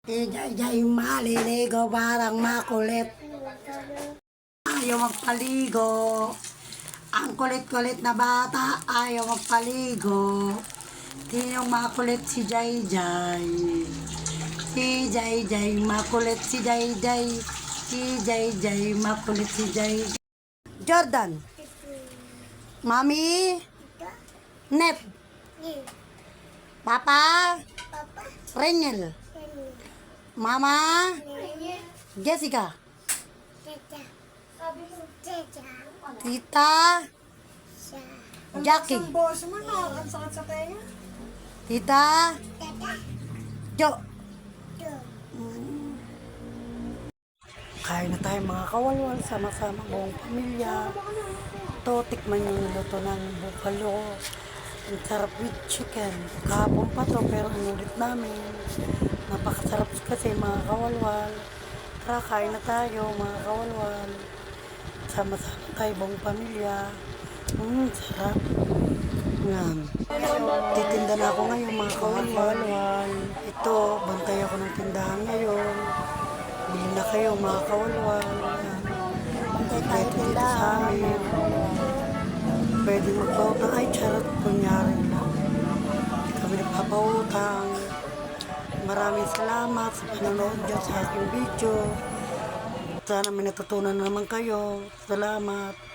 Ijay-jay maliligo parang makulit. Ayaw magpaligo. Ang kulit-kulit na bata ayaw magpaligo. Tinong makulit si Jay-Jay. Si Jay-Jay makulit si Jay-Jay. Si Jay-Jay makulit si Jay-Jay. Jordan. Mami. Nep. Papa. Renel. Mama. Jessica. Tita. Jackie. Tita. Jo. Kain na tayo mga kawalwal, sama-sama buong pamilya. Ito, tikman yung luto ng bukalo. Ang sarap with chicken. Kahapon pa to, pero inulit namin. Napakasarap kasi mga kawalwal. Tara, kain na tayo mga kawalwal. Sama-sama tayo buong pamilya. Sarap. Yan. Titinda na ako ngayon mga kawalwal. Ito, bantay ako ng tindahan ngayon. Bili na kayo mga kawalwal. Bantay tayo dito sa amin. Pwede magpautang. Ay, charot. Kunyari lang. Kami nagpapautang. Maraming salamat sa panonood dyan sa aking video. Sana may natutunan naman kayo. Salamat.